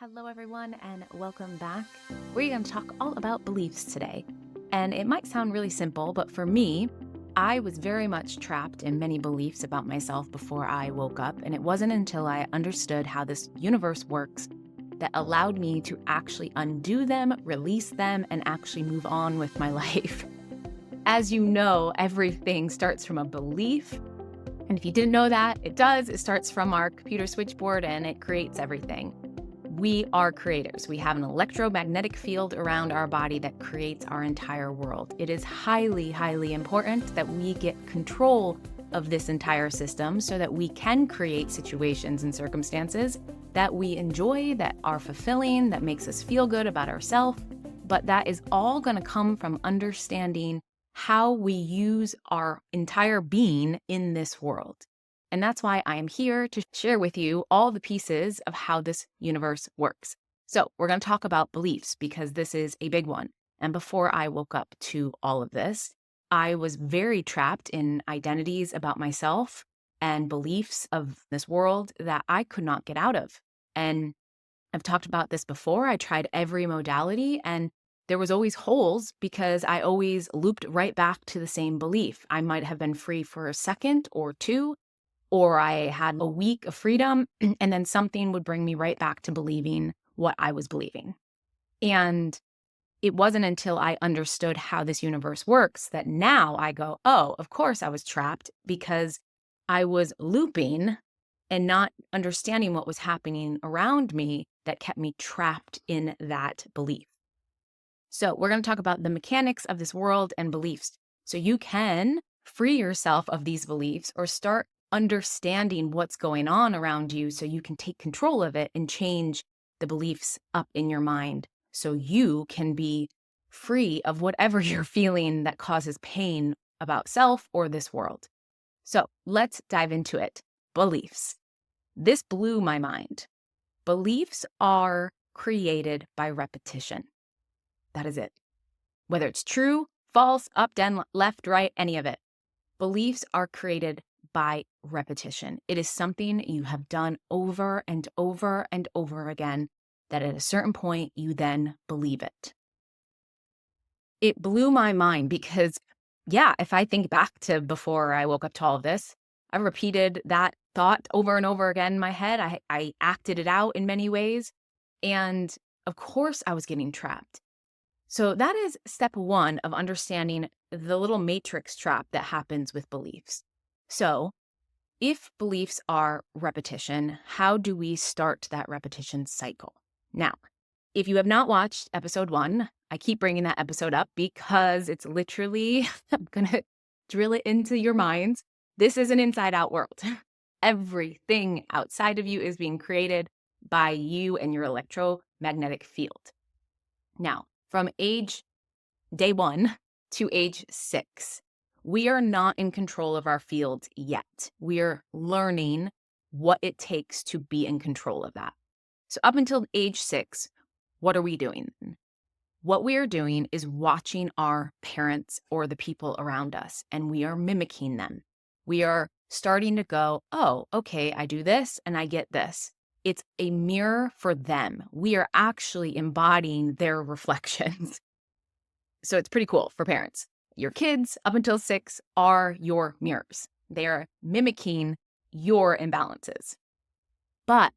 Hello, everyone, and welcome back. We're going to talk all about beliefs today. And it might sound really simple, but for me, I was very much trapped in many beliefs about myself before I woke up. And it wasn't until I understood how this universe works that allowed me to actually undo them, release them, and actually move on with my life. As you know, everything starts from a belief. And if you didn't know that, it does. It starts from our computer switchboard and it creates everything. We are creators. We have an electromagnetic field around our body that creates our entire world. It is highly, highly important that we get control of this entire system so that we can create situations and circumstances that we enjoy, that are fulfilling, that makes us feel good about ourselves. But that is all going to come from understanding how we use our entire being in this world. And that's why I am here to share with you all the pieces of how this universe works. So we're going to talk about beliefs because this is a big one. And before I woke up to all of this, I was very trapped in identities about myself and beliefs of this world that I could not get out of. And I've talked about this before. I tried every modality and there was always holes because I always looped right back to the same belief. I might have been free for a second or two, or I had a week of freedom, and then something would bring me right back to believing what I was believing. And it wasn't until I understood how this universe works that now I go, oh, of course I was trapped because I was looping and not understanding what was happening around me that kept me trapped in that belief. So we're going to talk about the mechanics of this world and beliefs so you can free yourself of these beliefs or start understanding what's going on around you so you can take control of it and change the beliefs up in your mind so you can be free of whatever you're feeling that causes pain about self or this world. So let's dive into it. Beliefs. This blew my mind. Beliefs are created by repetition. That is it. Whether it's true, false, up, down, left, right, any of it. Beliefs are created by repetition. It is something you have done over and over and over again that at a certain point you then believe it. It blew my mind because, if I think back to before I woke up to all of this, I repeated that thought over and over again in my head. I acted it out in many ways. And of course I was getting trapped. So that is step one of understanding the little matrix trap that happens with beliefs. So if beliefs are repetition, how do we start that repetition cycle? Now, if you have not watched episode 1, I keep bringing that episode up because it's literally, I'm going to drill it into your minds. This is an inside out world. Everything outside of you is being created by you and your electromagnetic field. Now, from day 1 to age 6, we are not in control of our field yet. We are learning what it takes to be in control of that. So up until age 6, what are we doing? What we are doing is watching our parents or the people around us, and we are mimicking them. We are starting to go, oh, okay, I do this and I get this. It's a mirror for them. We are actually embodying their reflections. So it's pretty cool for parents. Your kids up until 6 are your mirrors. They are mimicking your imbalances. But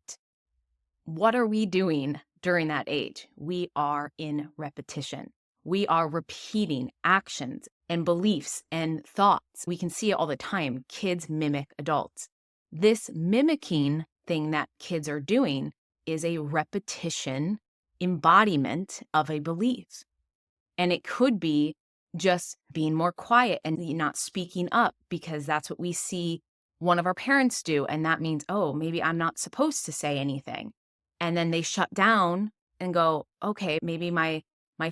what are we doing during that age? We are in repetition. We are repeating actions and beliefs and thoughts. We can see it all the time. Kids mimic adults. This mimicking thing that kids are doing is a repetition embodiment of a belief. And it could be just being more quiet and not speaking up because that's what we see one of our parents do. And that means, oh, maybe I'm not supposed to say anything. And then they shut down and go, okay, maybe my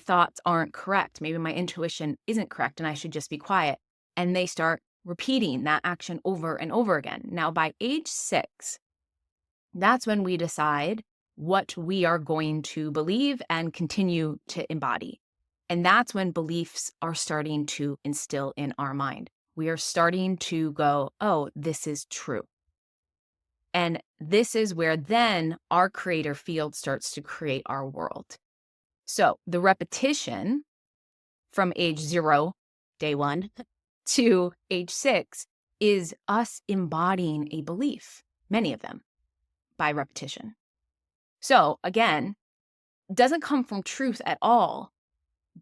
thoughts aren't correct. Maybe my intuition isn't correct and I should just be quiet. And they start repeating that action over and over again. Now, by age 6, that's when we decide what we are going to believe and continue to embody. And that's when beliefs are starting to instill in our mind. We are starting to go, oh, this is true. And this is where then our creator field starts to create our world. So the repetition from age 0, day 1, to age 6 is us embodying a belief, many of them, by repetition. So again, doesn't come from truth at all,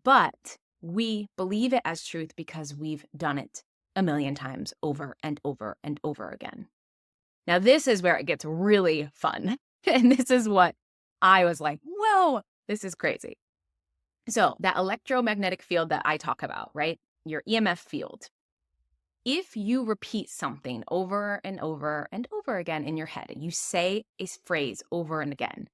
but we believe it as truth because we've done it a million times over and over and over again. Now, this is where it gets really fun. And this is what I was like, whoa, this is crazy. So that electromagnetic field that I talk about, right? Your EMF field. If you repeat something over and over and over again in your head, you say a phrase over and again,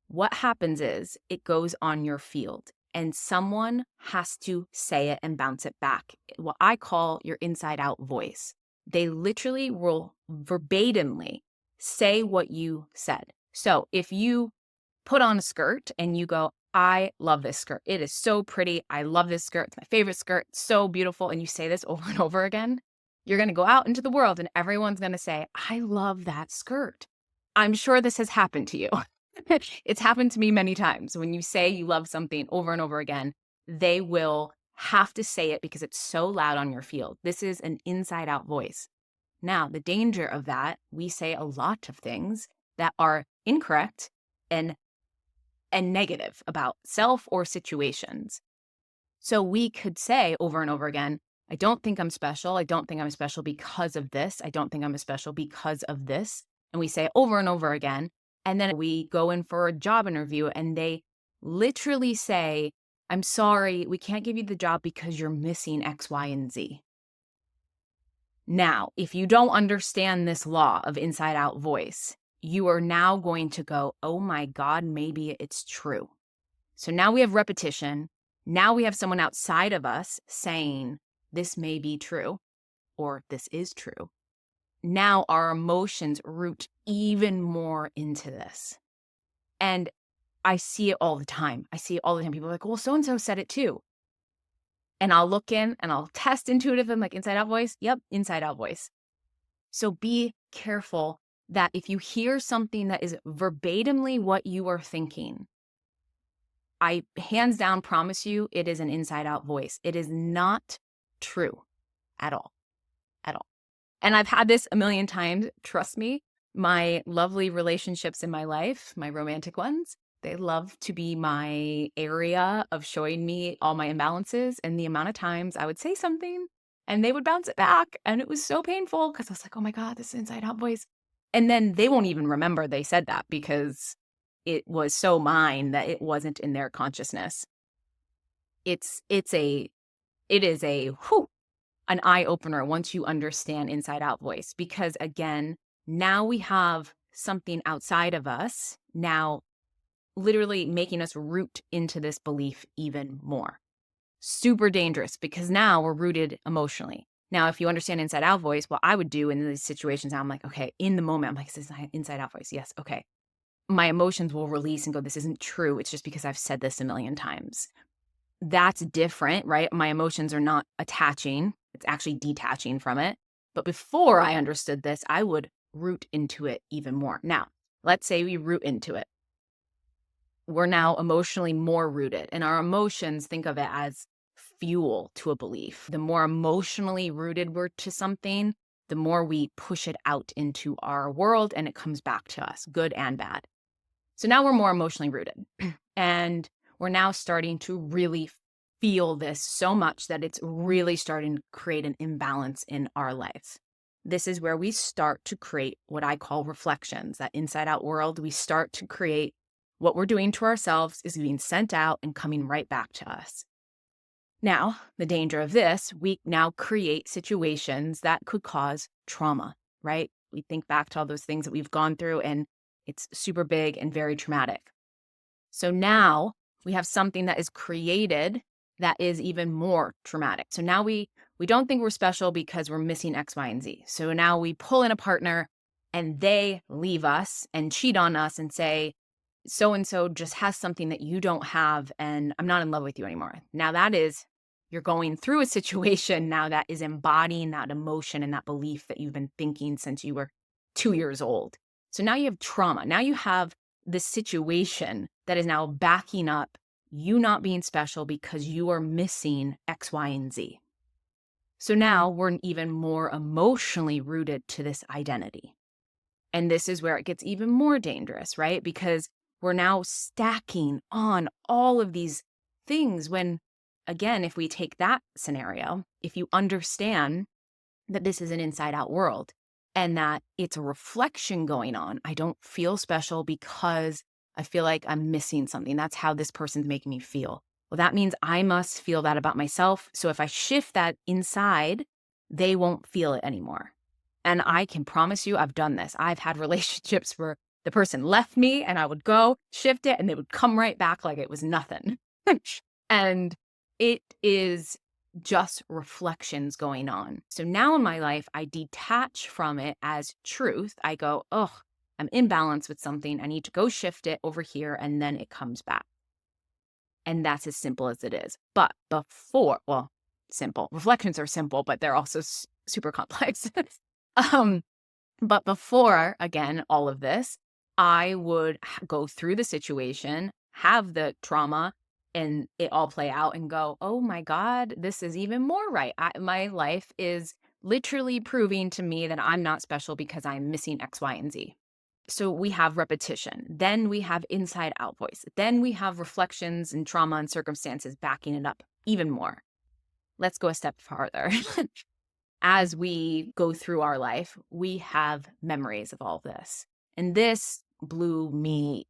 what happens is it goes on your field and someone has to say it and bounce it back. What I call your inside out voice. They literally will verbatimly say what you said. So if you put on a skirt and you go, I love this skirt. It is so pretty. I love this skirt. It's my favorite skirt. It's so beautiful. And you say this over and over again, you're going to go out into the world and everyone's going to say, I love that skirt. I'm sure this has happened to you. It's happened to me many times. When you say you love something over and over again, they will have to say it because it's so loud on your field. This is an inside out voice. Now, the danger of that, we say a lot of things that are incorrect and negative about self or situations. So we could say over and over again, I don't think I'm special. I don't think I'm special because of this. I don't think I'm special because of this. And we say it over and over again. And then we go in for a job interview and they literally say, I'm sorry, we can't give you the job because you're missing X, Y, and Z. Now, if you don't understand this law of inside out voice, you are now going to go, oh my God, maybe it's true. So now we have repetition. Now we have someone outside of us saying, this may be true, or this is true. Now our emotions root even more into this. And I see it all the time. I see it all the time. People are like, well, so-and-so said it too. And I'll look in and I'll test intuitive and like inside out voice. Yep, inside out voice. So be careful that if you hear something that is verbatimly what you are thinking, I hands down promise you it is an inside out voice. It is not true at all, at all. And I've had this a million times. Trust me, my lovely relationships in my life, my romantic ones, they love to be my area of showing me all my imbalances and the amount of times I would say something and they would bounce it back. And it was so painful because I was like, oh my God, this inside out voice. And then they won't even remember they said that because it was so mine that it wasn't in their consciousness. It is an eye opener once you understand inside out voice, because again, now we have something outside of us now literally making us root into this belief even more. Super dangerous because now we're rooted emotionally. Now, if you understand inside out voice, what I would do in these situations, now I'm like, okay, in the moment, I'm like, is this inside out voice? Yes. Okay. My emotions will release and go, this isn't true. It's just because I've said this a million times. That's different, right? My emotions are not attaching. It's actually detaching from it. But before I understood this, I would root into it even more. Now, let's say we root into it. We're now emotionally more rooted, and our emotions, think of it as fuel to a belief. The more emotionally rooted we're to something, the more we push it out into our world and it comes back to us, good and bad. So now we're more emotionally rooted and we're now starting to really feel this so much that it's really starting to create an imbalance in our life. This is where we start to create what I call reflections, that inside out world. We start to create what we're doing to ourselves is being sent out and coming right back to us. Now, the danger of this, we now create situations that could cause trauma, right? We think back to all those things that we've gone through and it's super big and very traumatic. So now we have something that is created that is even more traumatic. So now we don't think we're special because we're missing X, Y, and Z. So now we pull in a partner and they leave us and cheat on us and say, so-and-so just has something that you don't have and I'm not in love with you anymore. Now that is, you're going through a situation now that is embodying that emotion and that belief that you've been thinking since you were 2 years old. So now you have trauma. Now you have this situation that is now backing up you not being special because you are missing X, Y, and Z. So Mm. now we're even more emotionally rooted to this identity. And this is where it gets even more dangerous, right? Because we're now stacking on all of these things when, again, if we take that scenario, if you understand that this is an inside out world and that it's a reflection going on, I don't feel special because I feel like I'm missing something. That's how this person's making me feel. Well, that means I must feel that about myself. So if I shift that inside, they won't feel it anymore. And I can promise you, I've done this. I've had relationships where the person left me and I would go shift it and they would come right back like it was nothing. And it is just reflections going on. So now in my life, I detach from it as truth. I go, oh, I'm imbalanced with something. I need to go shift it over here. And then it comes back. And that's as simple as it is. But before, well, simple. Reflections are simple, but they're also super complex. um, but before, again, all of this, I would go through the situation, have the trauma, and it all play out and go, oh my God, this is even more right. My life is literally proving to me that I'm not special because I'm missing X, Y, and Z. So we have repetition. Then we have inside out voice. Then we have reflections and trauma and circumstances backing it up even more. Let's go a step farther. As we go through our life, we have memories of all this. And this blew me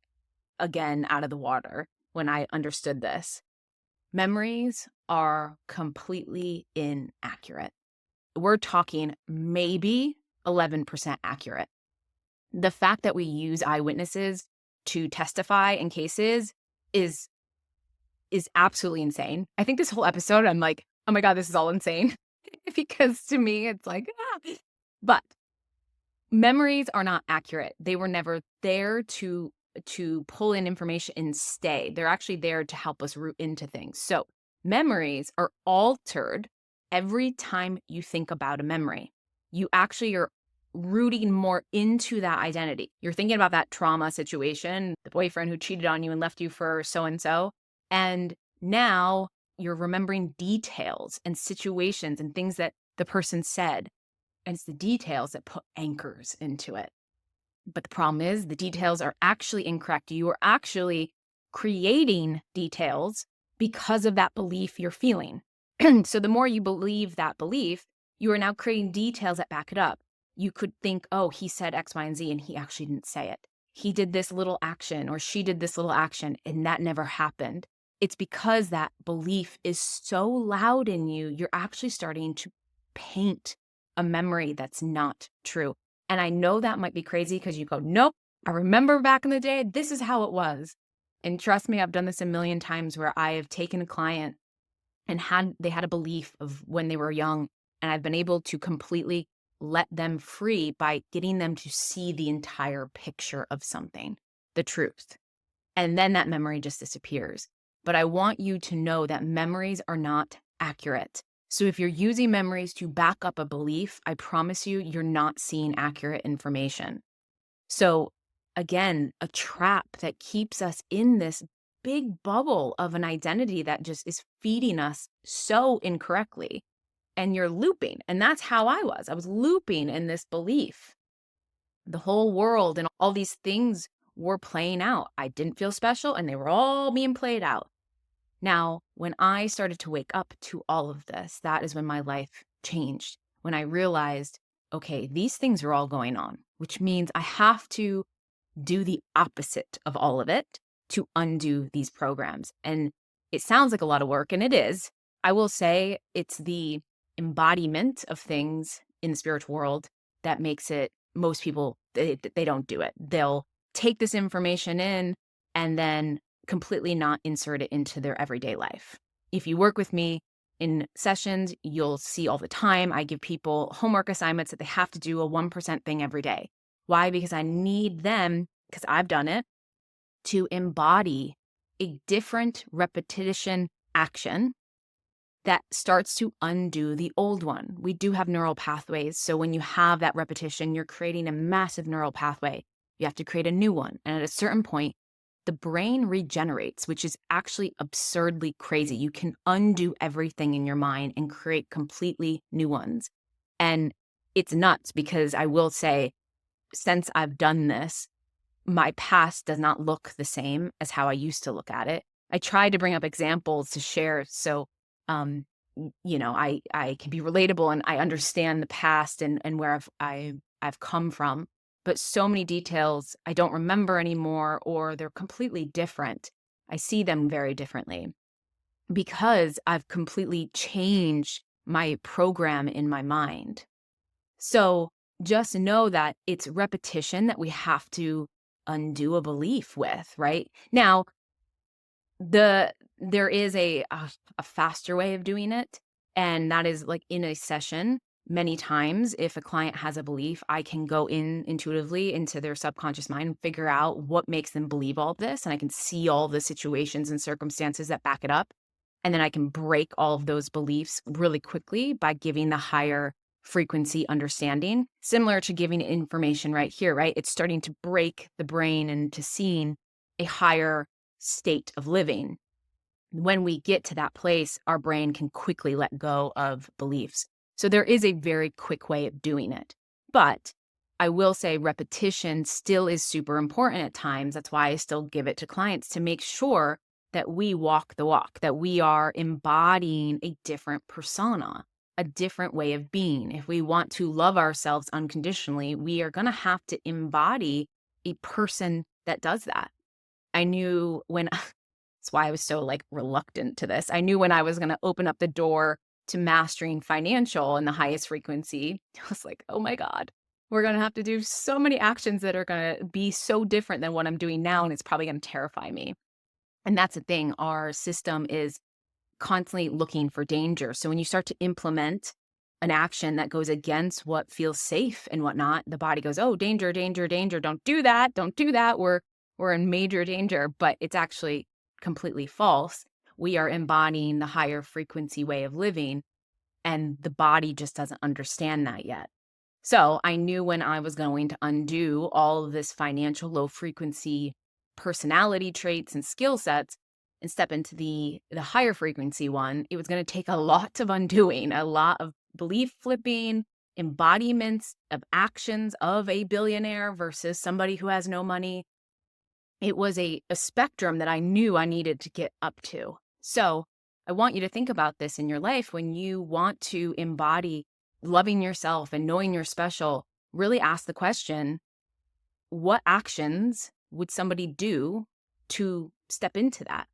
again out of the water when I understood this. Memories are completely inaccurate. We're talking maybe 11% accurate. The fact that we use eyewitnesses to testify in cases is absolutely insane. I think this whole episode, I'm like, oh my God, this is all insane. Because to me, it's like, But memories are not accurate. They were never there to pull in information and stay. They're actually there to help us root into things. So memories are altered every time you think about a memory. You actually are rooting more into that identity. You're thinking about that trauma situation, the boyfriend who cheated on you and left you for so and so. And now you're remembering details and situations and things that the person said. And it's the details that put anchors into it. But the problem is the details are actually incorrect. You are actually creating details because of that belief you're feeling. So the more you believe that belief, you are now creating details that back it up. You could think, oh, he said X, Y, and Z, and he actually didn't say it. He did this little action or she did this little action, and that never happened. It's because that belief is so loud in you, you're actually starting to paint a memory that's not true. And I know that might be crazy because you go, nope, I remember back in the day, this is how it was. And trust me, I've done this a million times where I have taken a client and they had a belief of when they were young, and I've been able to completely let them free by getting them to see the entire picture of something, the truth. And then that memory just disappears. But I want you to know that memories are not accurate. So if you're using memories to back up a belief, I promise you, you're not seeing accurate information. So again, a trap that keeps us in this big bubble of an identity that just is feeding us so incorrectly. And you're looping. And that's how I was. I was looping in this belief. The whole world and all these things were playing out. I didn't feel special and they were all being played out. Now, when I started to wake up to all of this, that is when my life changed. When I realized, okay, these things are all going on, which means I have to do the opposite of all of it to undo these programs. And it sounds like a lot of work, and it is. I will say it's the embodiment of things in the spiritual world that makes it, most people, they don't do it. They'll take this information in and then completely not insert it into their everyday life. If you work with me in sessions, you'll see all the time, I give people homework assignments that they have to do a 1% thing every day. Why? Because I need them, because I've done it, to embody a different repetition action that starts to undo the old one. We do have neural pathways. So when you have that repetition, you're creating a massive neural pathway. You have to create a new one. And at a certain point, the brain regenerates, which is actually absurdly crazy. You can undo everything in your mind and create completely new ones. And it's nuts because I will say, since I've done this, my past does not look the same as how I used to look at it. I tried to bring up examples to share so I can be relatable and I understand the past and where I've come from. But so many details I don't remember anymore, or they're completely different. I see them very differently because I've completely changed my program in my mind. So just know that it's repetition that we have to undo a belief with, right? Now, there is a faster way of doing it, and that is like in a session. Many times, if a client has a belief, I can go in intuitively into their subconscious mind and figure out what makes them believe all this, and I can see all the situations and circumstances that back it up. And then I can break all of those beliefs really quickly by giving the higher frequency understanding, similar to giving information right here, right? It's starting to break the brain into seeing a higher state of living. When we get to that place, our brain can quickly let go of beliefs. So there is a very quick way of doing it. But I will say repetition still is super important at times. That's why I still give it to clients to make sure that we walk the walk, that we are embodying a different persona, a different way of being. If we want to love ourselves unconditionally, we are going to have to embody a person that does that. I knew when that's why I was so like reluctant to this. I knew when I was going to open up the door to mastering financial and the highest frequency, I was like, oh my God, we're going to have to do so many actions that are going to be so different than what I'm doing now. And it's probably going to terrify me. And that's the thing. Our system is constantly looking for danger. So when you start to implement an action that goes against what feels safe and whatnot, the body goes, oh, danger, danger, danger. Don't do that. Don't do that. We're in major danger, but it's actually completely false. We are embodying the higher frequency way of living, and the body just doesn't understand that yet. So I knew when I was going to undo all of this financial low frequency personality traits and skill sets and step into the higher frequency one, it was going to take a lot of undoing, a lot of belief flipping, embodiments of actions of a billionaire versus somebody who has no money. It was a spectrum that I knew I needed to get up to. So I want you to think about this in your life when you want to embody loving yourself and knowing you're special. Really ask the question, what actions would somebody do to step into that?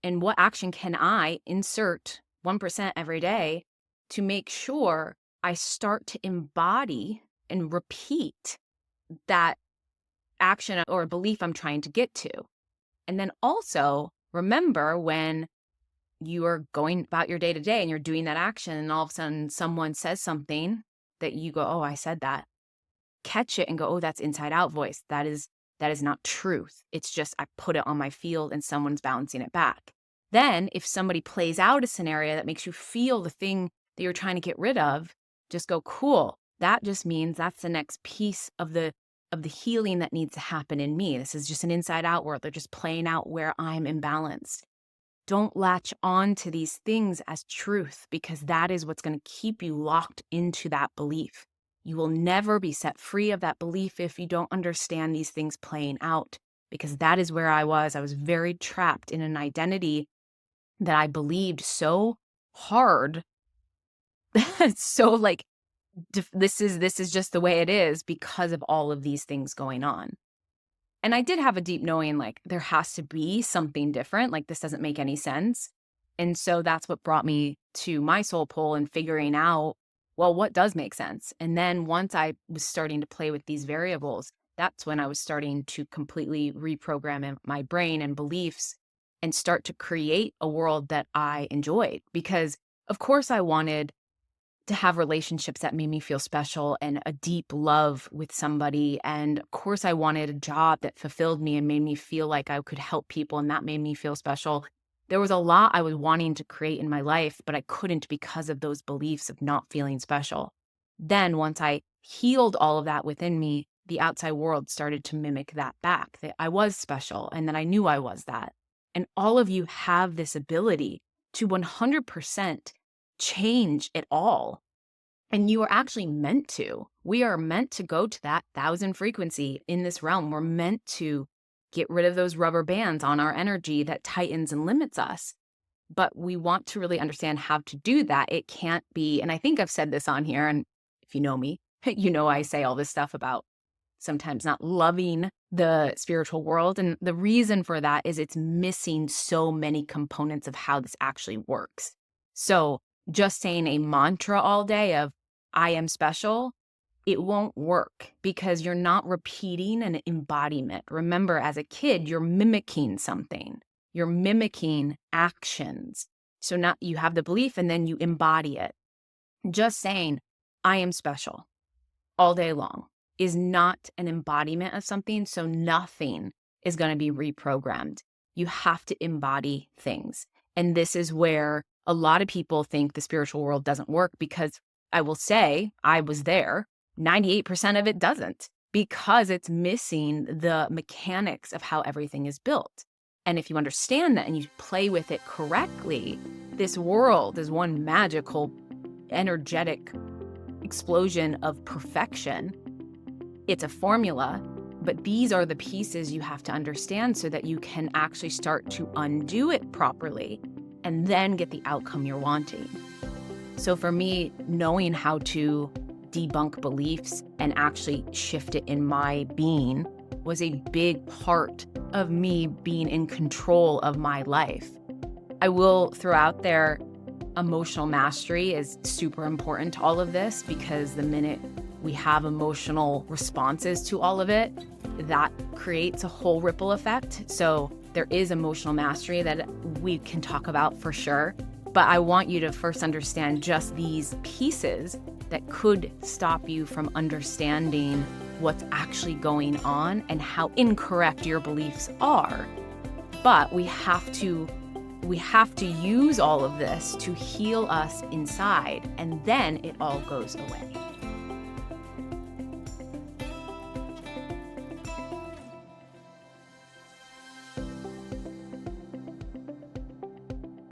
And what action can I insert 1% every day to make sure I start to embody and repeat that action or belief I'm trying to get to? And then also remember when you are going about your day to day and you're doing that action and all of a sudden someone says something that you go, oh, I said that. Catch it and go, oh, that's inside out voice. That is not truth. It's just I put it on my field and someone's bouncing it back. Then if somebody plays out a scenario that makes you feel the thing that you're trying to get rid of, just go, cool. That just means that's the next piece of the healing that needs to happen in me. This is just an inside out world. They're just playing out where I'm imbalanced. Don't latch on to these things as truth, because that is what's going to keep you locked into that belief. You will never be set free of that belief if you don't understand these things playing out, because that is where I was. I was very trapped in an identity that I believed so hard. So like, this is just the way it is because of all of these things going on. And I did have a deep knowing, like, there has to be something different. Like, this doesn't make any sense. And so that's what brought me to my soul pull and figuring out, well, what does make sense? And then once I was starting to play with these variables, that's when I was starting to completely reprogram my brain and beliefs and start to create a world that I enjoyed. Because, of course, I wanted to have relationships that made me feel special and a deep love with somebody. And of course, I wanted a job that fulfilled me and made me feel like I could help people, and that made me feel special. There was a lot I was wanting to create in my life, but I couldn't because of those beliefs of not feeling special. Then once I healed all of that within me, the outside world started to mimic that back, that I was special and that I knew I was that. And all of you have this ability to 100% change it all. And you are actually meant to. We are meant to go to that 1,000 frequency in this realm. We're meant to get rid of those rubber bands on our energy that tightens and limits us. But we want to really understand how to do that. It can't be, and I think I've said this on here, and if you know me, you know I say all this stuff about sometimes not loving the spiritual world. And the reason for that is it's missing so many components of how this actually works. So just saying a mantra all day of, I am special, it won't work because you're not repeating an embodiment. Remember, as a kid, you're mimicking something. You're mimicking actions. So now you have the belief and then you embody it. Just saying, I am special all day long is not an embodiment of something. So nothing is going to be reprogrammed. You have to embody things. And this is where a lot of people think the spiritual world doesn't work, because I will say, I was there, 98% of it doesn't, because it's missing the mechanics of how everything is built. And if you understand that and you play with it correctly, this world is one magical, energetic explosion of perfection. It's a formula, but these are the pieces you have to understand so that you can actually start to undo it properly and then get the outcome you're wanting. So for me, knowing how to debunk beliefs and actually shift it in my being was a big part of me being in control of my life. I will throw out there, emotional mastery is super important to all of this, because the minute we have emotional responses to all of it, that creates a whole ripple effect. So there is emotional mastery that we can talk about for sure. But I want you to first understand just these pieces that could stop you from understanding what's actually going on and how incorrect your beliefs are. But we have to use all of this to heal us inside, and then it all goes away.